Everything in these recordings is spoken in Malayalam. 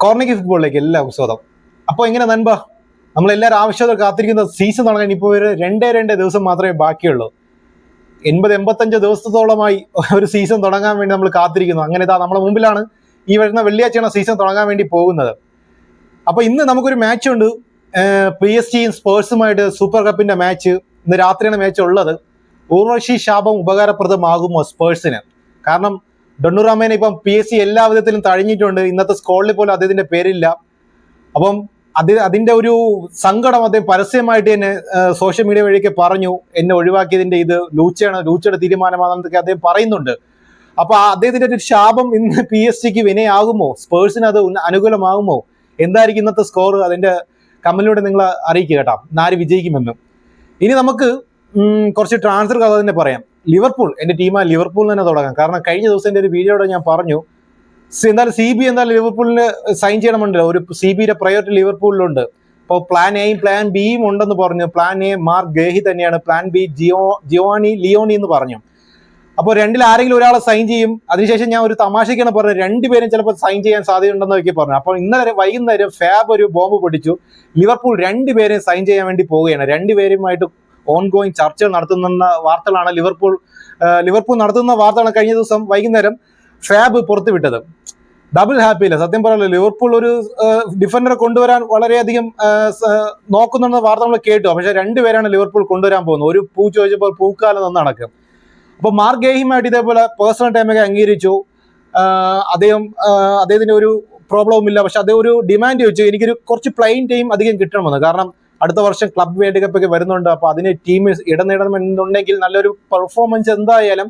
കോർണിക്ക് ഫുട്ബോളിലേക്ക് എല്ലാവർക്കും സ്വാഗതം. അപ്പോൾ എങ്ങനെ നൻപ നമ്മളെല്ലാവരും ആവശ്യത്തോടെ കാത്തിരിക്കുന്ന സീസൺ തുടങ്ങാൻ ഇപ്പോൾ ഒരു രണ്ടേ ദിവസം മാത്രമേ ബാക്കിയുള്ളൂ. 85 ദിവസത്തോളമായി ഒരു സീസൺ തുടങ്ങാൻ വേണ്ടി നമ്മൾ കാത്തിരിക്കുന്നു. അങ്ങനെ ഇതാ നമ്മുടെ മുമ്പിലാണ് ഈ വരുന്ന വെള്ളിയാഴ്ചയാണ് സീസൺ തുടങ്ങാൻ വേണ്ടി പോകുന്നത്. അപ്പോൾ ഇന്ന് നമുക്കൊരു മാച്ച് ഉണ്ട്, PSG-യും സ്പേഴ്സുമായിട്ട് സൂപ്പർ കപ്പിന്റെ മാച്ച്. ഇന്ന് രാത്രിയാണ് മാച്ച് ഉള്ളത്. ഊർവശി ശാപം ഉപകാരപ്രദമാകുമോ സ്പേഴ്സിന്? കാരണം ഡൊണ്ണുറാമേനെ ഇപ്പം PSG എല്ലാ വിധത്തിലും തഴഞ്ഞിട്ടുണ്ട്. ഇന്നത്തെ സ്കോളിൽ പോലും അദ്ദേഹത്തിന്റെ പേരില്ല. അപ്പം അതിന്റെ ഒരു സങ്കടം അദ്ദേഹം പരസ്യമായിട്ട് തന്നെ സോഷ്യൽ മീഡിയ വഴിയൊക്കെ പറഞ്ഞു. എന്നെ ഒഴിവാക്കിയതിന്റെ ഇത് ലൂച്ചയുടെ തീരുമാനമാണെന്നൊക്കെ അദ്ദേഹം പറയുന്നുണ്ട്. അപ്പൊ അദ്ദേഹത്തിന്റെ ഒരു ശാപം ഇന്ന് PSG-ക്ക് വിനയാകുമോ? സ്പേഴ്സിന് അത് അനുകൂലമാകുമോ? എന്തായിരിക്കും ഇന്നത്തെ സ്കോർ? അതിന്റെ കമന്റിലൂടെ നിങ്ങൾ അറിയിക്കുക കേട്ടോ, ആര് വിജയിക്കുമെന്ന്. ഇനി നമുക്ക് കുറച്ച് ട്രാൻസ്ഫർ കഥ തന്നെ പറയാം. ലിവർപൂൾ, എന്റെ ടീമായ ലിവർപൂൾ തന്നെ തുടങ്ങാം. കാരണം കഴിഞ്ഞ ദിവസം എൻ്റെ ഒരു വീഡിയോയുടെ ഞാൻ പറഞ്ഞു, എന്തായാലും CB എന്തായാലും ലിവർപൂളിന് സൈൻ ചെയ്യണമെന്നല്ലോ. ഒരു CBയുടെ പ്രയോറിറ്റി ലിവർപൂളിലുണ്ട്. അപ്പോൾ പ്ലാൻ എയും പ്ലാൻ ബിയും ഉണ്ടെന്ന് പറഞ്ഞു. പ്ലാൻ എ മാർക്ക് ഗേഹി തന്നെയാണ്, പ്ലാൻ ബി ജിയോണി ലിയോണി എന്ന് പറഞ്ഞു. അപ്പോൾ രണ്ടിൽ ആരെങ്കിലും ഒരാളെ സൈൻ ചെയ്യും. അതിനുശേഷം ഞാൻ ഒരു തമാശയ്ക്കാണ് പറഞ്ഞത്, രണ്ടുപേരും ചിലപ്പോൾ സൈൻ ചെയ്യാൻ സാധ്യതയുണ്ടെന്നൊക്കെ പറഞ്ഞു. അപ്പോൾ ഇന്നലെ വൈകുന്നേരം ഫാബ് ഒരു ബോംബ് പൊട്ടിച്ചു. ലിവർപൂൾ രണ്ടുപേരെയും സൈൻ ചെയ്യാൻ വേണ്ടി പോവുകയാണ്. രണ്ടുപേരുമായിട്ട് ഓൺഗോയിങ് ചർച്ചകൾ നടത്തുന്ന വാർത്തകളാണ് ലിവർപൂൾ നടത്തുന്ന വാർത്തകളാണ് കഴിഞ്ഞ ദിവസം വൈകുന്നേരം ഫാബ് പുറത്തുവിട്ടത്. ഡബിൾ ഹാപ്പിയില്ല സത്യം പറയല്ലോ. ലിവർപൂൾ ഒരു ഡിഫൻഡറെ കൊണ്ടുവരാൻ വളരെയധികം നോക്കുന്നുണ്ടെന്ന വാർത്ത നമ്മൾ കേട്ടു. പക്ഷെ രണ്ടുപേരാണ് ലിവർപൂൾ കൊണ്ടുവരാൻ പോകുന്നത്. ഒരു പൂ ചോദിച്ചപ്പോൾ പൂക്കാലം നിന്ന് നടക്കും. അപ്പോൾ മാർക്ക് ഗേഹിയുമായിട്ട് ഇതേപോലെ പേഴ്സണൽ ടൈമൊക്കെ അംഗീകരിച്ചു. അദ്ദേഹത്തിന് ഒരു പ്രോബ്ലവും ഇല്ല. പക്ഷെ അദ്ദേഹം ഒരു ഡിമാൻഡ് ചോദിച്ചു, എനിക്കൊരു കുറച്ച് പ്ലെയിൻ ടൈം അധികം കിട്ടണമെന്ന്. കാരണം അടുത്ത വർഷം ക്ലബ് വേൾഡ് കപ്പ് ഒക്കെ വരുന്നുണ്ട്. അപ്പോൾ അതിന് ടീം ഇടനേടണമെന്നുണ്ടെങ്കിൽ നല്ലൊരു പെർഫോമൻസ് എന്തായാലും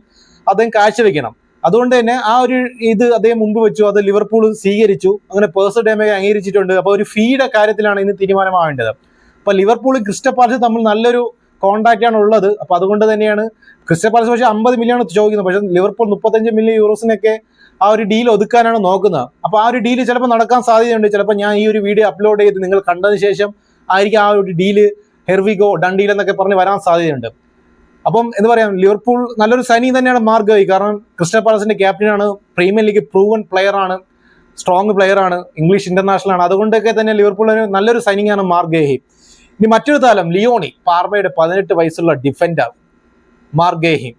അദ്ദേഹം കാഴ്ചവെക്കണം. അതുകൊണ്ട് തന്നെ ആ ഒരു ഇത് അദ്ദേഹം മുമ്പ് വെച്ചു. അത് ലിവർപൂൾ സ്വീകരിച്ചു. അങ്ങനെ പേഴ്സണൽ ടൈമൊക്കെ അംഗീകരിച്ചിട്ടുണ്ട്. അപ്പോൾ ഒരു ഫീയുടെ കാര്യത്തിലാണ് ഇന്ന് തീരുമാനമാവേണ്ടത്. അപ്പോൾ ലിവർപൂളും ക്രിസ്റ്റൽ പാലസും തമ്മിൽ നല്ലൊരു കോൺടാക്റ്റ് ആണ് ഉള്ളത്. അപ്പോൾ അതുകൊണ്ട് തന്നെയാണ് ക്രിസ്റ്റൽ പാലസ് പക്ഷേ 50 മില്യൺ ചോദിക്കുന്നത്. പക്ഷേ ലിവർപൂൾ 35 മില്യൺ യൂറോസിനൊക്കെ ആ ഒരു ഡീൽ ഒതുക്കാനാണ് നോക്കുന്നത്. അപ്പോൾ ആ ഒരു ഡീല് ചിലപ്പോൾ നടക്കാൻ സാധ്യതയുണ്ട്. ചിലപ്പോൾ ഞാൻ ഈ ഒരു വീഡിയോ അപ്ലോഡ് ചെയ്ത് നിങ്ങൾ കണ്ടതിന് ശേഷം ആയിരിക്കും ആ ഒരു ഡീല് ഹെർവിഗോ ഡൺ ഡീൽ എന്നൊക്കെ പറഞ്ഞ് വരാൻ സാധ്യതയുണ്ട്. അപ്പം എന്ന് പറയാം, ലിവർപൂൾ നല്ലൊരു സൈനിങ് തന്നെയാണ് മാർക്ക് ഗേഹി. കാരണം ക്രിസ്റ്റൽ പാലസിന്റെ ക്യാപ്റ്റനാണ്, പ്രീമിയർ ലീഗ് പ്രൂവൻ പ്ലെയർ ആണ്, സ്ട്രോങ് പ്ലെയർ ആണ്, ഇംഗ്ലീഷ് ഇന്റർനാഷണൽ ആണ്. അതുകൊണ്ടൊക്കെ തന്നെ ലിവർപൂളിന് നല്ലൊരു സൈനിങ് ആണ് മാർക്ക് ഗേഹി. ഇനി മറ്റൊരു താരം ലിയോണി, പാർമയുടെ 18 വയസ്സുള്ള ഡിഫൻഡർ മാർക്ക് ഗേഹി.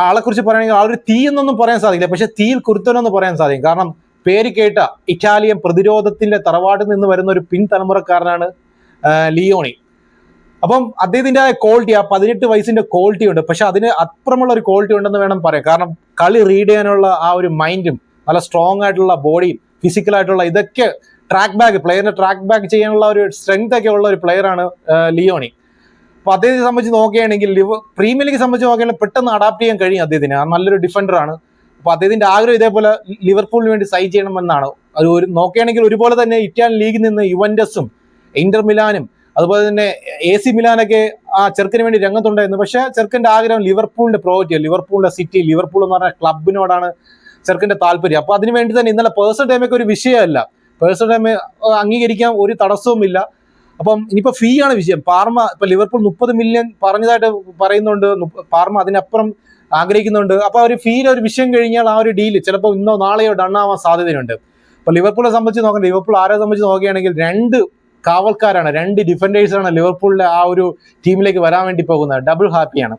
ആളെ കുറിച്ച് പറയുകയാണെങ്കിൽ ആളൊരു തീ എന്നൊന്നും പറയാൻ സാധിക്കില്ല, പക്ഷെ തീയിൽ കുരുത്തനെന്ന് പറയാൻ സാധിക്കും. കാരണം പേര് കേട്ട ഇറ്റാലിയൻ പ്രതിരോധത്തിന്റെ തറവാട്ടിൽ നിന്ന് വരുന്ന ഒരു പിൻതലമുറക്കാരനാണ് ലിയോണി. അപ്പം അദ്ദേഹത്തിന്റെ ക്വാളിറ്റി, ആ 18 വയസ്സിന്റെ ക്വാളിറ്റി ഉണ്ട്. പക്ഷെ അതിന് അപ്പുറമുള്ള ഒരു ക്വാളിറ്റി ഉണ്ടെന്ന് വേണം പറയാം. കാരണം കളി റീഡ് ചെയ്യാനുള്ള ആ ഒരു മൈൻഡും നല്ല സ്ട്രോങ് ആയിട്ടുള്ള ബോഡിയും ഫിസിക്കലായിട്ടുള്ള ഇതൊക്കെ പ്ലെയറിനെ ട്രാക്ക് ബാക്ക് ചെയ്യാനുള്ള ഒരു സ്ട്രെങ്ത് ഒക്കെ ഉള്ള ഒരു പ്ലെയറാണ് ലിയോണി. അപ്പൊ അദ്ദേഹത്തെ സംബന്ധിച്ച് നോക്കുകയാണെങ്കിൽ പ്രീമിയർ ലീഗ് സംബന്ധിച്ച് നോക്കുകയാണെങ്കിൽ പെട്ടെന്ന് അഡാപ്റ്റ് ചെയ്യാൻ കഴിയും അദ്ദേഹത്തിന്. നല്ലൊരു ഡിഫൻഡറാണ്. അപ്പൊ അദ്ദേഹത്തിന്റെ ആഗ്രഹം ഇതേപോലെ ലിവർപൂളിന് വേണ്ടി സൈൻ ചെയ്യണമെന്നാണ്. ഒരു നോക്കുകയാണെങ്കിൽ ഒരുപോലെ തന്നെ ഇറ്റാലിയൻ ലീഗിൽ നിന്ന് യുവന്റസും ഇന്റർ മിലാനും അതുപോലെ തന്നെ AC മിലാനൊക്കെ ആ ചെറുക്കിന് വേണ്ടി രംഗത്തുണ്ടായിരുന്നു. പക്ഷെ ചെറുക്കന്റെ ആഗ്രഹം ലിവർപൂളിന്റെ പ്രോജക്റ്റ്, ലിവർപൂളിന്റെ സിറ്റി, ലിവർപൂൾ എന്ന് പറഞ്ഞ ക്ലബിനോടാണ് ചെറുക്കന്റെ താല്പര്യം. അപ്പൊ അതിന് വേണ്ടി തന്നെ ഇന്നലെ പേഴ്സണൽ ടൈമൊക്കെ ഒരു വിഷയമല്ല. പേഴ്സണൽ ടൈം അംഗീകരിക്കാൻ ഒരു തടസ്സവും ഇല്ല. അപ്പം ഇനിയിപ്പോ ഫീ ആണ് വിഷയം. പാർമ ഇപ്പൊ ലിവർപൂൾ 30 മില്യൺ പറഞ്ഞതായിട്ട് പറയുന്നുണ്ട്. പാർമ അതിനപ്പുറം ആഗ്രഹിക്കുന്നുണ്ട്. അപ്പൊ ഒരു ഫീയുടെ ഒരു വിഷയം കഴിഞ്ഞാൽ ആ ഒരു ഡീല് ചിലപ്പോൾ ഇന്നോ നാളെയോ ഡണ്ണാവാൻ സാധ്യതയുണ്ട്. അപ്പൊ ലിവർപൂളിനെ സംബന്ധിച്ച് നോക്കണം, ലിവർപൂൾ ആരെ സംബന്ധിച്ച് നോക്കുകയാണെങ്കിൽ 2 കാവൽക്കാരാണ്, 2 ഡിഫൻഡേഴ്സാണ് ലിവർപൂളിലെ ആ ഒരു ടീമിലേക്ക് വരാൻ വേണ്ടി പോകുന്നത്. ഡബിൾ ഹാപ്പിയാണ്.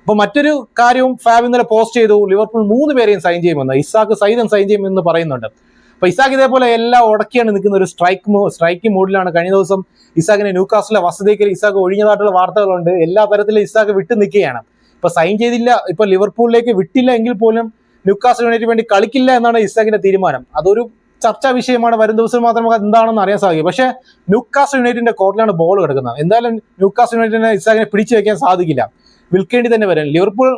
അപ്പൊ മറ്റൊരു കാര്യവും ഫാബ് ഇന്നലെ പോസ്റ്റ് ചെയ്തു, ലിവർപൂൾ 3 പേരെയും സൈൻ ചെയ്യുമെന്ന്. ഇസാക്ക് സൈൻ ചെയ്യുമെന്ന് പറയുന്നുണ്ട്. അപ്പൊ ഇസാക്ക് ഇതേപോലെ എല്ലാം ഉടക്കിയാണ് നിൽക്കുന്ന ഒരു സ്ട്രൈക്കിംഗ് മൂഡിലാണ്. കഴിഞ്ഞ ദിവസം ഇസാക്കിനെ ന്യൂകാസിലെ വസതിക്ക് ഇസാക്ക് ഒഴിഞ്ഞതായിട്ടുള്ള വാർത്തകളുണ്ട്. എല്ലാ തരത്തിലും ഇസാക്ക് വിട്ടു നിൽക്കുകയാണ്. ഇപ്പൊ സൈൻ ചെയ്തില്ല, ഇപ്പൊ ലിവർപൂളിലേക്ക് വിട്ടില്ല എങ്കിൽ പോലും ന്യൂകാസിൽ യുണൈറ്റഡിന് വേണ്ടി കളിക്കില്ല എന്നാണ് ഇസാക്കിന്റെ തീരുമാനം. അതൊരു ചർച്ചാ വിഷയമാണ്. വരും ദിവസം മാത്രം നമുക്ക് എന്താണെന്ന് അറിയാൻ സാധിക്കും. പക്ഷേ ന്യൂകാസിൽ യുണൈറ്റഡിന്റെ കോർട്ടിലാണ് ബോൾ കിടക്കുന്നത്. എന്തായാലും ന്യൂകാസിൽ യുണൈറ്റഡിനെ ഇസാക്കിനെ പിടിച്ചു വെക്കാൻ സാധിക്കില്ല, വിൽക്കേണ്ടി തന്നെ വരും. ലിവർപൂൾ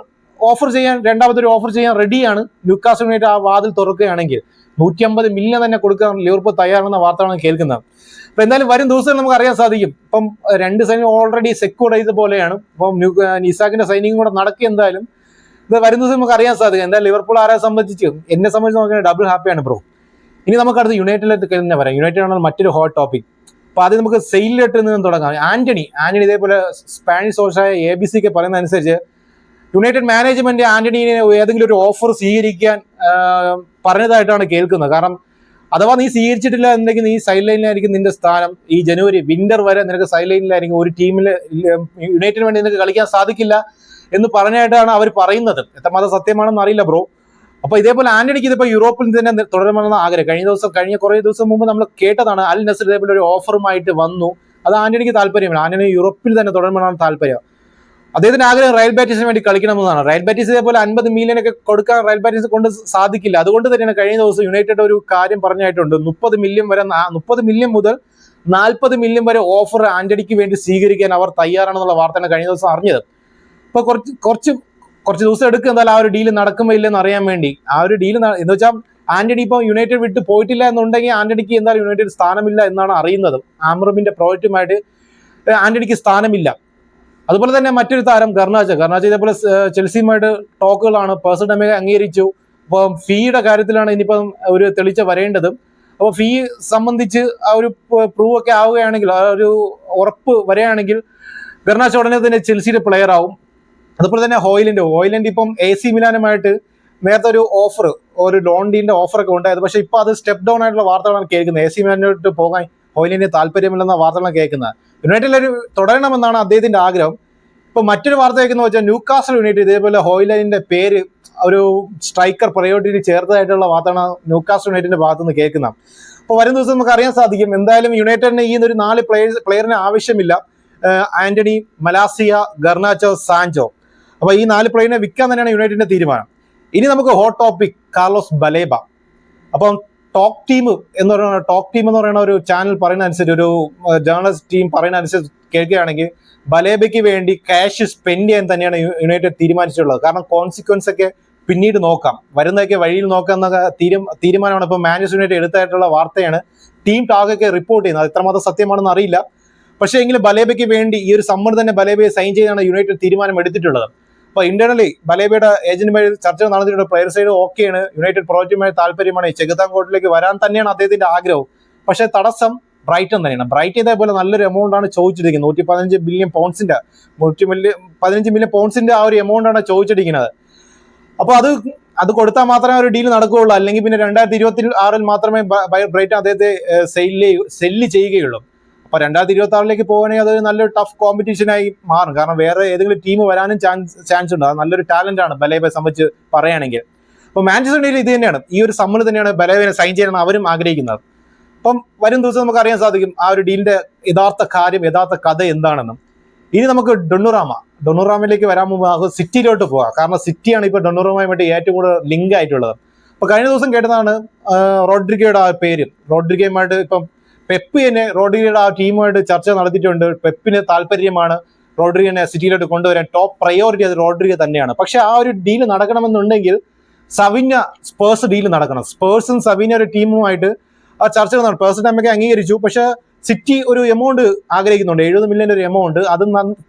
രണ്ടാമതൊരു ഓഫർ ചെയ്യാൻ റെഡിയാണ്. ന്യൂകാസിൽ യുണൈറ്റഡ് ആ വാതിൽ തുറക്കുകയാണെങ്കിൽ 150 മില്യൺ തന്നെ കൊടുക്കാൻ ലിവർപൂൾ തയ്യാറാണെന്ന വാർത്തയാണ് കേൾക്കുന്നത്. അപ്പൊ എന്തായാലും വരും ദിവസം നമുക്ക് അറിയാൻ സാധിക്കും. ഇപ്പം 2 സൈനിങ് ഓൾറെഡി സെക്യൂർഡ് ചെയ്ത പോലെയാണ്. ഇപ്പം ഇസാക്കിന്റെ സൈനിങ് കൂടെ നടക്കി. എന്തായാലും ഇത് വരും ദിവസം നമുക്ക് അറിയാൻ സാധിക്കും. എന്തായാലും ലിവർപൂൾ എന്നെ സംബന്ധിച്ച് നോക്കുകയാണെങ്കിൽ ഡബിൾ ഹാപ്പിയാണ് ബ്രോ. ഇനി നമുക്കടുത്ത് യുണൈറ്റഡിലേക്ക് തന്നെ പറയാം. യുണൈറ്റഡ് ആണ് മറ്റൊരു ഹോട്ട് ടോപ്പിക്. അപ്പൊ ആദ്യം നമുക്ക് സെയിലിട്ട് നിന്ന് തുടങ്ങാം. ആന്റണി ഇതേപോലെ സ്പാനിഷ് സോഴ്സായ ABC പറയുന്ന അനുസരിച്ച് യുണൈറ്റഡ് മാനേജ്മെന്റ് ആന്റണിയെ ഏതെങ്കിലും ഒരു ഓഫർ സ്വീകരിക്കാൻ പറഞ്ഞതായിട്ടാണ് കേൾക്കുന്നത്. കാരണം അഥവാ നീ സ്വീകരിച്ചിട്ടില്ല എന്നുണ്ടെങ്കിൽ നീ സൈഡ് ലൈനിലായിരിക്കും നിന്റെ സ്ഥാനം. ഈ ജനുവരി വിന്റർ വരെ നിനക്ക് സൈഡ് ലൈനിലായിരിക്കും. ഒരു ടീമിൽ യുണൈറ്റഡിന് വേണ്ടി നിനക്ക് കളിക്കാൻ സാധിക്കില്ല എന്ന് പറഞ്ഞായിട്ടാണ് അവർ പറയുന്നത്. എത്രമാത്രം സത്യമാണെന്ന് അറിയില്ല ബ്രോ. അപ്പൊ ഇതേപോലെ ആന്റണിക്ക് ഇതിപ്പോ യൂറോപ്പിൽ തന്നെ തുടരണമെന്ന ആഗ്രഹം. കഴിഞ്ഞ കുറേ ദിവസം മുമ്പ് നമ്മൾ കേട്ടതാണ്, അൽ നസർ ഇതേപോലെ ഒരു ഓഫറുമായിട്ട് വന്നു. അത് ആന്റണിക്ക് താല്പര്യമില്ല. ആന്റണി യൂറോപ്പിൽ തന്നെ തുടരണമെന്നാണ് താല്പര്യം. അദ്ദേഹത്തിന് ആഗ്രഹം റയൽ ബാറ്റിസിന് വേണ്ടി കളിക്കണമെന്നാണ്. റയൽ ബാറ്റിസ് ഇതേപോലെ 50 മില്യൺ ഒക്കെ കൊടുക്കാൻ റയൽ ബാറ്റിസ് കൊണ്ട് സാധിക്കില്ല. അതുകൊണ്ട് തന്നെയാണ് കഴിഞ്ഞ ദിവസം യുണൈറ്റഡ് ഒരു കാര്യം പറഞ്ഞായിട്ടുണ്ട്. 30 മില്യൺ മുതൽ 40 മില്യൺ വരെ ഓഫർ ആന്റണിക്ക് വേണ്ടി സ്വീകരിക്കാൻ അവർ തയ്യാറാണെന്നുള്ള വാർത്തയാണ് കഴിഞ്ഞ ദിവസം അറിഞ്ഞത്. ഇപ്പൊ കുറച്ച് ദിവസം എടുക്കും എന്തായാലും ആ ഒരു ഡീല് നടക്കുമോ ഇല്ലെന്ന് അറിയാൻ വേണ്ടി. ആ ഒരു ഡീല് എന്ന് വെച്ചാൽ ആന്റണി ഇപ്പൊ യുണൈറ്റഡ് വിട്ട് പോയിട്ടില്ല എന്നുണ്ടെങ്കിൽ ആന്റണിക്ക് എന്തായാലും യുണൈറ്റഡ് സ്ഥാനമില്ല എന്നാണ് അറിയുന്നത്. ആംറബിന്റെ പ്രോജക്റ്റുമായിട്ട് ആന്റണിക്ക് സ്ഥാനമില്ല. അതുപോലെ തന്നെ മറ്റൊരു താരം ഗർണാച്ച ഇതേപോലെ ചെൽസിയുമായിട്ട് ടോക്കുകളാണ്. പേഴ്സൺ ഡെമേഗ അംഗീകരിച്ചു. അപ്പോൾ ഫീയുടെ കാര്യത്തിലാണ് ഇനിയിപ്പം ഒരു തെളിച്ച വരേണ്ടത്. അപ്പോൾ ഫീ സംബന്ധിച്ച് ആ ഒരു പ്രൂവ് ഒക്കെ ആവുകയാണെങ്കിൽ, ആ ഒരു ഉറപ്പ് വരികയാണെങ്കിൽ ഗർണാച്ച ഉടനെ തന്നെ ചെൽസിയുടെ പ്ലെയർ ആവും. അതുപോലെ തന്നെ ഹോയിലൻഡ് ഇപ്പം AC മിലാനുമായിട്ട് നേരത്തെ ഒരു ലോൺ ഡീലിന്റെ ഓഫറൊക്കെ ഉണ്ടായത്. പക്ഷെ ഇപ്പൊ അത് സ്റ്റെപ്പ് ഡൗൺ ആയിട്ടുള്ള വാർത്തകളാണ് കേൾക്കുന്നത്. AC മിലാനോട്ട് പോകാൻ ഹോയിലൻഡിന് താല്പര്യമില്ലെന്ന വാർത്തകളാണ് കേൾക്കുന്നത്. യുണൈറ്റഡിൽ തുടരണമെന്നാണ് അദ്ദേഹത്തിന്റെ ആഗ്രഹം. ഇപ്പൊ മറ്റൊരു വാർത്ത കേൾക്കുന്ന വെച്ചാൽ ന്യൂകാസൽ യുണൈറ്റഡ് ഇതേപോലെ ഹോയിലൻഡിന്റെ പേര് ഒരു സ്ട്രൈക്കർ പ്രയോറിറ്റിയിൽ ചേർത്തതായിട്ടുള്ള വാർത്തയാണ് ന്യൂകാസൽ യുണൈറ്റഡിന്റെ ഭാഗത്ത് നിന്ന് കേൾക്കുന്നത്. അപ്പോൾ വരും ദിവസം നമുക്ക് അറിയാൻ സാധിക്കും. എന്തായാലും യുണൈറ്റഡിന് ഈ ഒരു 4 പ്ലെയറിന് ആവശ്യമില്ല. Antony, Malacia, Garnacho, Sancho. അപ്പൊ ഈ 4 പ്ലെയറിനെ വിൽക്കാൻ തന്നെയാണ് യുണൈറ്റഡിന്റെ തീരുമാനം. ഇനി നമുക്ക് ഹോട്ട് ടോപ്പിക് കാർലോസ് ബലേബ. അപ്പം ടോക്ക് ടീം എന്ന് പറയുന്ന ഒരു ചാനൽ പറയുന്ന അനുസരിച്ച്, ഒരു ജേർണലിസ്റ്റ് ടീം പറയുന്ന അനുസരിച്ച് കേൾക്കുകയാണെങ്കിൽ ബലേബയ്ക്ക് വേണ്ടി ക്യാഷ് സ്പെൻഡ് ചെയ്യാൻ തന്നെയാണ് യുണൈറ്റഡ് തീരുമാനിച്ചിട്ടുള്ളത്. കാരണം കോൺസിക്വൻസ് ഒക്കെ പിന്നീട് നോക്കാം, വരുന്നതൊക്കെ വഴിയിൽ നോക്കാം എന്നൊക്കെ തീരുമാനമാണ് ഇപ്പോൾ മാഞ്ചസ്റ്റർ യുണൈറ്റഡ് എടുത്തായിട്ടുള്ള വാർത്തയാണ് ടീം ടാഗൊക്കെ റിപ്പോർട്ട് ചെയ്യുന്നത്. അത് എത്രമാത്രം സത്യമാണെന്ന് അറിയില്ല. പക്ഷേ എങ്കിലും ബലേബയ്ക്ക് വേണ്ടി ഈ ഒരു സമ്മർ തന്നെ ബലേബയെ സൈൻ ചെയ്യാനാണ് യുണൈറ്റഡ് തീരുമാനം എടുത്തിട്ടുള്ളത്. അപ്പൊ ഇന്റേണലി ബലേബയുടെ ഏജന്റുമായി ചർച്ച നടന്നിട്ടുണ്ട്. പ്ലെയർ സൈഡ് ഓക്കെയാണ്, യുണൈറ്റഡ് പ്രോജക്റ്റുമായി താല്പര്യമാണ്, ചെകുത്താൻകോട്ടിലേക്ക് വരാൻ തന്നെയാണ് അദ്ദേഹത്തിന്റെ ആഗ്രഹം. പക്ഷെ തടസ്സം ബ്രൈറ്റൺ തന്നെയാണ്. ബ്രൈറ്റ് ഇതേപോലെ നല്ലൊരു എമൗണ്ട് ആണ് ചോദിച്ചിരിക്കുന്നത്. 115 മില്യൺ പൗണ്ട്സിന്റെ 15 മില്യൺ പൗണ്ട്സിന്റെ ആ ഒരു എമൗണ്ട് ആണ് ചോദിച്ചിരിക്കുന്നത്. അപ്പൊ അത് കൊടുത്താൽ മാത്രമേ ഒരു ഡീൽ നടക്കുകയുള്ളൂ. അല്ലെങ്കിൽ പിന്നെ 2026 മാത്രമേ ബ്രൈറ്റൺ അദ്ദേഹത്തെ സെല്ല് ചെയ്യുകയുള്ളൂ. അപ്പൊ 2026 പോകണമെങ്കിൽ അത് നല്ലൊരു ടഫ് കോമ്പറ്റീഷനായി മാറും. കാരണം വേറെ ഏതെങ്കിലും ടീം വരാനും ചാൻസ് ഉണ്ട്. അത് നല്ലൊരു ടാലന്റ് ആണ് ബലേബയെ സംബന്ധിച്ച് പറയുകയാണെങ്കിൽ. അപ്പൊ മാഞ്ചസ്റ്റർ യുണൈറ്റഡ് ഇത് തന്നെയാണ്, ഈ ഒരു സമ്മർ തന്നെയാണ് ബലേബയെ സൈൻ ചെയ്യാനാണ് അവരും ആഗ്രഹിക്കുന്നത്. അപ്പം വരും ദിവസം നമുക്ക് അറിയാൻ സാധിക്കും ആ ഒരു ഡീലിന്റെ യഥാർത്ഥ കഥ എന്താണെന്നും. ഇനി നമുക്ക് ഡൊണുറാമയിലേക്ക് വരാൻ മുമ്പ് സിറ്റിയിലോട്ട് പോകാം. കാരണം സിറ്റിയാണ് ഇപ്പൊ ഡൊണുറാമയുമായിട്ട് ഏറ്റവും കൂടുതൽ ലിങ്ക് ആയിട്ടുള്ളത്. അപ്പൊ കഴിഞ്ഞ ദിവസം കേട്ടതാണ് റോഡ്രിഗോയുടെ ആ പേര്. റോഡ്രിഗോയുമായിട്ട് ഇപ്പം പെപ്പ് തന്നെ റോഡ്രിഗോയുടെ ആ ടീമുമായിട്ട് ചർച്ച നടത്തിയിട്ടുണ്ട്. പെപ്പിന് താല്പര്യമാണ് റോഡ്രിഗോനെ സിറ്റിയിലോട്ട് കൊണ്ടുവരാൻ. ടോപ്പ് പ്രയോറിറ്റി അത് റോഡ്രിഗോ തന്നെയാണ്. പക്ഷെ ആ ഒരു ഡീൽ നടക്കണമെന്നുണ്ടെങ്കിൽ സവിഞ്ഞ സ്പേഴ്സ് ഡീൽ നടക്കണം. സ്പേഴ്സും സവിഞ്ഞ ഒരു ടീമുമായിട്ട് ആ ചർച്ചകൾ നടക്കും. പേഴ്സൺ ടൈമൊക്കെ അംഗീകരിച്ചു. പക്ഷെ സിറ്റി ഒരു എമൗണ്ട് ആഗ്രഹിക്കുന്നുണ്ട്, 70 മില്യൺ ഒരു എമൗണ്ട്. അത്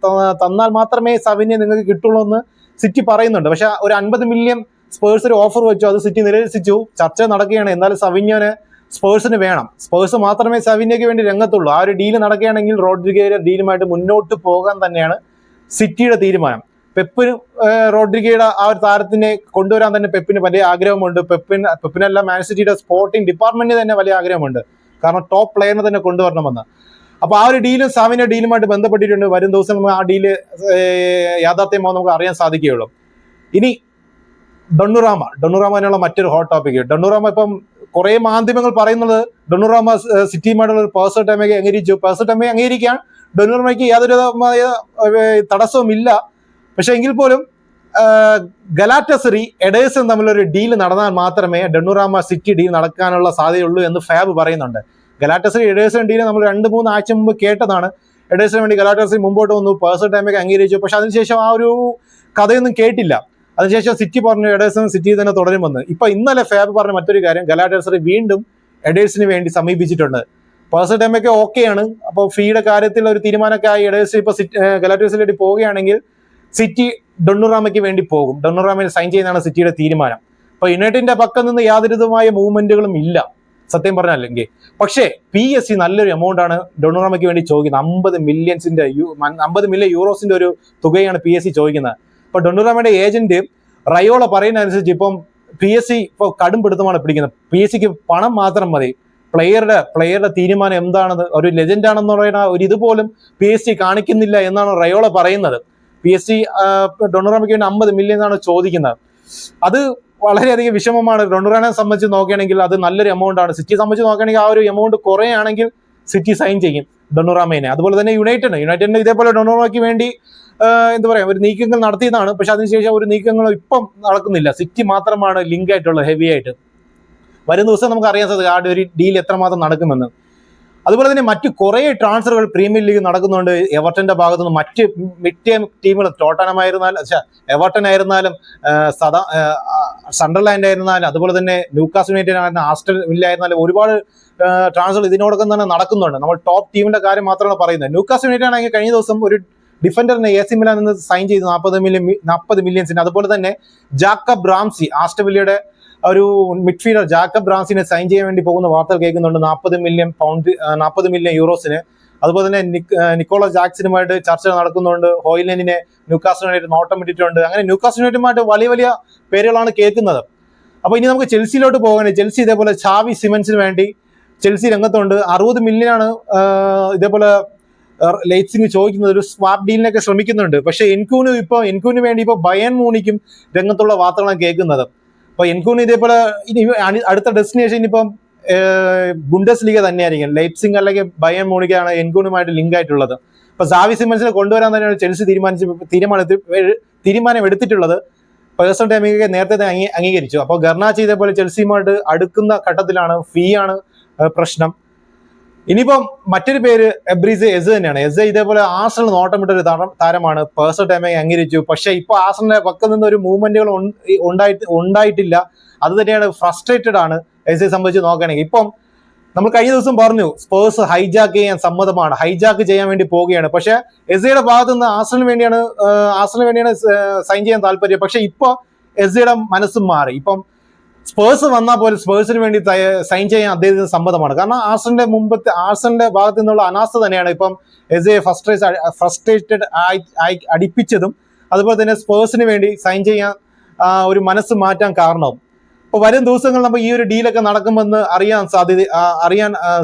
തന്നാൽ മാത്രമേ സവിനെ നിങ്ങൾക്ക് കിട്ടുള്ളൂ എന്ന് സിറ്റി പറയുന്നുണ്ട്. പക്ഷെ ഒരു 50 മില്യൺ സ്പേഴ്സ് ഒരു ഓഫർ വെച്ചു, അത് സിറ്റി നിരസിച്ചു. ചർച്ച നടക്കുകയാണ്. എന്നാലും സവിഞ്ഞോന് സ്പേഴ്സിന് വേണം. സ്പേഴ്സ് മാത്രമേ സവിന്യക്ക് വേണ്ടി രംഗത്തുള്ളൂ. ആ ഒരു ഡീല് നടക്കുകയാണെങ്കിൽ റോഡ്രിഗോയുടെ ഡീലുമായിട്ട് മുന്നോട്ട് പോകാൻ തന്നെയാണ് സിറ്റിയുടെ തീരുമാനം. പെപ്പിന് റോഡ്രിഗോയുടെ ആ ഒരു താരത്തിനെ കൊണ്ടുവരാൻ തന്നെ പെപ്പിന് വലിയ ആഗ്രഹമുണ്ട്. പെപ്പിനല്ല, മാൻ സിറ്റിയുടെ സ്പോർട്ടിംഗ് ഡിപ്പാർട്ട്മെന്റിന് തന്നെ വലിയ ആഗ്രഹമുണ്ട്. കാരണം ടോപ്പ് പ്ലെയറിനെ തന്നെ കൊണ്ടുവരണമെന്ന്. അപ്പൊ ആ ഒരു ഡീലും സാവിന്റെ ഡീലുമായിട്ട് ബന്ധപ്പെട്ടിട്ടുണ്ട്. വരും ദിവസം ആ ഡീല് യാഥാർത്ഥ്യമാവും നമുക്ക് അറിയാൻ സാധിക്കുകയുള്ളൂ. ഇനി ഡൊണുറാമ മറ്റൊരു ഹോട്ട് ടോപ്പിക്. ഡൊണുറാമ ഇപ്പം കുറെ മാധ്യമങ്ങൾ പറയുന്നത് ഡൊണുറാമ സിറ്റിയുമായിട്ടുള്ള ഒരു പേഴ്സൺ ടൈമൊക്കെ അംഗീകരിക്കാൻ ഡൊണുറാമയ്ക്ക് യാതൊരു തടസ്സവും ഇല്ല. പക്ഷെ എങ്കിൽ പോലും ഗലാറ്റസറി എഡേഴ്സും തമ്മിലൊരു ഡീൽ നടന്നാൽ മാത്രമേ ഡൊണുറാമ സിറ്റി ഡീൽ നടക്കാനുള്ള സാധ്യതയുള്ളൂ എന്ന് ഫാബ് പറയുന്നുണ്ട്. ഗലാറ്റസറി എഡേഴ്സൺ ഡീൽ നമ്മൾ 2-3 ആഴ്ച മുമ്പ് കേട്ടതാണ്. എഡേഴ്സിന് വേണ്ടി ഗലാറ്റസറി മുമ്പോട്ട് വന്നു, പേഴ്സൺ ടൈമൊക്കെ അംഗീകരിച്ചു. പക്ഷെ അതിനുശേഷം ആ ഒരു കഥയൊന്നും കേട്ടില്ല. അതിനുശേഷം സിറ്റി പറഞ്ഞു എഡേഴ്സൺ സിറ്റി തന്നെ തുടരുമെന്ന്. ഇപ്പൊ ഇന്നലെ ഫാബ് പറഞ്ഞ മറ്റൊരു കാര്യം, ഗലാറ്റസറി വീണ്ടും എഡേഴ്സിന് വേണ്ടി സമീപിച്ചിട്ടുണ്ട്. പേഴ്സൺ ടൈമൊക്കെ ഓക്കെയാണ്. അപ്പോൾ ഫീയുടെ കാര്യത്തിൽ ഒരു തീരുമാനമൊക്കെ ആയി. എഡേഴ്സ് ഇപ്പൊ ഗലാറ്റസറിലേക്ക് പോവുകയാണെങ്കിൽ സിറ്റി ഡൊണുറാമയ്ക്ക് വേണ്ടി പോകും. ഡൊണുറാമയെ സൈൻ ചെയ്യുന്നതാണ് സിറ്റിയുടെ തീരുമാനം. അപ്പൊ യുണൈറ്റഡിന്റെ പക്കം നിന്ന് യാതൊരുവിധമായ മൂവ്മെന്റുകളും ഇല്ല സത്യം പറഞ്ഞല്ലെങ്കിൽ. പക്ഷേ PSG നല്ലൊരു എമൗണ്ട് ആണ് ഡൊണുറാമയ്ക്ക് വേണ്ടി ചോദിക്കുന്നത്. 50 മില്യൺ യൂറോസിന്റെ ഒരു തുകയാണ് PSG ചോദിക്കുന്നത്. അപ്പൊ ഡൊണുറാമയുടെ ഏജന്റ് റയോള പറയുന്ന അനുസരിച്ച് ഇപ്പം PSG ഇപ്പോൾ കടും പിടുത്തമാണ് പിടിക്കുന്നത്. PSG പണം മാത്രം മതി. പ്ലെയറുടെ തീരുമാനം എന്താണെന്ന്, ഒരു ലെജൻഡ് ആണെന്ന് പറയുന്ന ഒരു ഇതുപോലും PSG കാണിക്കുന്നില്ല എന്നാണ് റയോള പറയുന്നത്. PSG ഡൊണാറൂമയ്ക്ക് വേണ്ടി 50 മില്യൺ ആണ് ചോദിക്കുന്നത്. അത് വളരെയധികം വിഷമമാണ്. ഡൊണാറൂമയെ സംബന്ധിച്ച് നോക്കുകയാണെങ്കിൽ അത് നല്ലൊരു എമൗണ്ട് ആണ്. സിറ്റിയെ സംബന്ധിച്ച് നോക്കുകയാണെങ്കിൽ ആ ഒരു എമൗണ്ട് കുറയാണെങ്കിൽ സിറ്റി സൈൻ ചെയ്യും ഡൊണാറൂമയെ. അതുപോലെ തന്നെ യുണൈറ്റഡിന് ഇതേപോലെ ഡൊണാറൂമയ്ക്ക് വേണ്ടി എന്താ പറയാ ഒരു നീക്കങ്ങൾ നടത്തിയതാണ്. പക്ഷെ അതിനുശേഷം ഒരു നീക്കങ്ങളും ഇപ്പം നടക്കുന്നില്ല. സിറ്റി മാത്രമാണ് ലിങ്ക് ആയിട്ടുള്ളത് ഹെവി ആയിട്ട്. വരും ദിവസം നമുക്ക് അറിയാൻ സാധിക്കും ആ ഒരു ഡീൽ എത്രമാത്രം നടക്കുമെന്ന്. അതുപോലെ തന്നെ മറ്റു കുറേ ട്രാൻസ്ഫറുകൾ പ്രീമിയർ ലീഗ് നടക്കുന്നുണ്ട്. എവർട്ടന്റെ ഭാഗത്തു നിന്ന് മറ്റ് മിഡ് ടൈം ടീമുകൾ, ടോട്ടനം ആയിരുന്നാലും എവർട്ടൺ ആയിരുന്നാലും സണ്ടർലാൻഡ് ആയിരുന്നാലും അതുപോലെ തന്നെ ന്യൂകാസിൽ യുണൈറ്റഡ് ആയിരുന്നാലും ആസ്റ്റൺ വില്ല ആയിരുന്നാലും ഒരുപാട് ട്രാൻസ്ഫർ ഇതിനോടൊപ്പം തന്നെ നടക്കുന്നുണ്ട്. നമ്മൾ ടോപ്പ് ടീമിന്റെ കാര്യം മാത്രമാണ് പറയുന്നത്. ന്യൂകാസിൽ യുണൈറ്റഡ് ആണെങ്കിൽ കഴിഞ്ഞ ദിവസം ഒരു ഡിഫൻഡറിനെ AC മിലാൻ നിന്ന് സൈൻ ചെയ്ത് 40 മില്യൺസിന്. അതുപോലെ തന്നെ ജാക്കബ് റാംസി, ആസ്റ്റൺ വില്ലയുടെ ഒരു മിഡ്ഫീൽഡർ ജാക്കബ് റാംസിനെ സൈൻ ചെയ്യാൻ വേണ്ടി പോകുന്ന വാർത്തകൾ കേൾക്കുന്നുണ്ട്. 40 മില്യൺ യൂറോസിന്. അതുപോലെ തന്നെ നിക്കോളാസ് ജാക്സനുമായിട്ട് ചർച്ച നടക്കുന്നുണ്ട്. ഹോയിലൻഡിനെ ന്യൂകാസിൽ യുണൈറ്റഡ് നോട്ടം ഇട്ടിട്ടുണ്ട്. അങ്ങനെ ന്യൂകാസിൽ യുണൈറ്റഡുമായിട്ട് വലിയ വലിയ പേരുകളാണ് കേൾക്കുന്നത്. അപ്പോൾ ഇനി നമുക്ക് ചെൽസിയിലോട്ട് പോകാൻ. ചെൽസി ഇതേപോലെ ഛാവി സിമൻസിന് വേണ്ടി ചെൽസി രംഗത്തുണ്ട്. 60 മില്യനാണ് ഇതേപോലെ ലൈപ്സിഗ് ചോദിക്കുന്നത്. ഒരു സ്വാപ്പ് ഡീലിനൊക്കെ ശ്രമിക്കുന്നുണ്ട്. പക്ഷെ എൻകൂന് വേണ്ടി ഇപ്പോൾ ബയൺ മൂണിക്കും രംഗത്തുള്ള വാർത്തകളാണ് കേൾക്കുന്നത്. അപ്പൊ എൻകൂന് ഇതേപോലെ ഇനി അടുത്ത ഡെസ്റ്റിനേഷൻ ഇനിയിപ്പം ബുണ്ടസ് ലീഗ തന്നെയായിരിക്കും. ലൈപ്സിഗ് അല്ലെങ്കിൽ ബയൺ മൂണിക്കാണ് എൻകൂനുമായിട്ട് ലിങ്ക് ആയിട്ടുള്ളത്. അപ്പൊ സാവി സിമൻസിനെ കൊണ്ടുവരാൻ തന്നെയാണ് ചെൽസി തീരുമാനം എടുത്തിട്ടുള്ളത്. പേഴ്സണൽ ടൈമിംഗ് നേരത്തെ അംഗീകരിച്ചു. അപ്പോൾ ഗർനാച്ചി ഇതേപോലെ ചെൽസിയുമായിട്ട് അടുക്കുന്ന ഘട്ടത്തിലാണ്. ഫീ ആണ് പ്രശ്നം. ഇനിയിപ്പം മറ്റൊരു പേര് എബ്രീസെ എസ് തന്നെയാണ്. എസ് ഇതേപോലെ ആർസണൽ നോട്ടമിട്ട ഒരു താരമാണ്. പേഴ്സണൽ ടൈമിംഗ് അംഗീകരിച്ചു. പക്ഷെ ഇപ്പൊ ആർസണലിന്റെ പക്കൽ നിന്ന് ഒരു മൂവ്മെന്റുകൾ ഉണ്ടായിട്ടില്ല. അത് തന്നെയാണ്, ഫ്രസ്ട്രേറ്റഡ് ആണ് എസ് സംബന്ധിച്ച് നോക്കുകയാണെങ്കിൽ. ഇപ്പം നമ്മൾ കഴിഞ്ഞ ദിവസം പറഞ്ഞു സ്പേഴ്സ് ഹൈജാക്ക് ചെയ്യാൻ സമ്മതമാണ്, ഹൈജാക്ക് ചെയ്യാൻ വേണ്ടി പോവുകയാണ്. പക്ഷെ എസ്ഐയുടെ ഭാഗത്ത് നിന്ന് ആർസണലിന് വേണ്ടിയാണ് സൈൻ ചെയ്യാൻ താല്പര്യം. പക്ഷെ ഇപ്പൊ എസ്ഐയുടെ മനസ്സും മാറി. ഇപ്പം സ്പേഴ്സ് വന്നാൽ പോലും സ്പേഴ്സിന് വേണ്ടി സൈൻ ചെയ്യാൻ അദ്ദേഹത്തിന് സമ്മതമാണ്. കാരണം ആർസണലിന്റെ ഭാഗത്തു നിന്നുള്ള അനാസ്ഥ തന്നെയാണ് ഇപ്പം എസ്ഐ ഫ്രസ്ട്രേറ്റഡ് അടിപ്പിച്ചതും അതുപോലെ തന്നെ സ്പേഴ്സിന് വേണ്ടി സൈൻ ചെയ്യാൻ ഒരു മനസ്സ് മാറ്റാൻ കാരണവും. അപ്പോൾ വരും ദിവസങ്ങളിൽ നമ്മൾ ഈ ഒരു ഡീലൊക്കെ നടക്കുമെന്ന് അറിയാൻ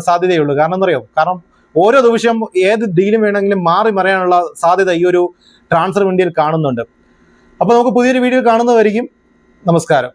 സാധ്യതയുള്ളൂ. കാരണം എന്താ പറയുക, കാരണം ഓരോ ദിവസം ഏത് ഡീലും വേണമെങ്കിലും മാറി മറിയാനുള്ള സാധ്യത ഈ ഒരു ട്രാൻസ്ഫർ വിൻഡോയിൽ കാണുന്നുണ്ട്. അപ്പോൾ നമുക്ക് പുതിയൊരു വീഡിയോ കാണുന്നതായിരിക്കും. നമസ്കാരം.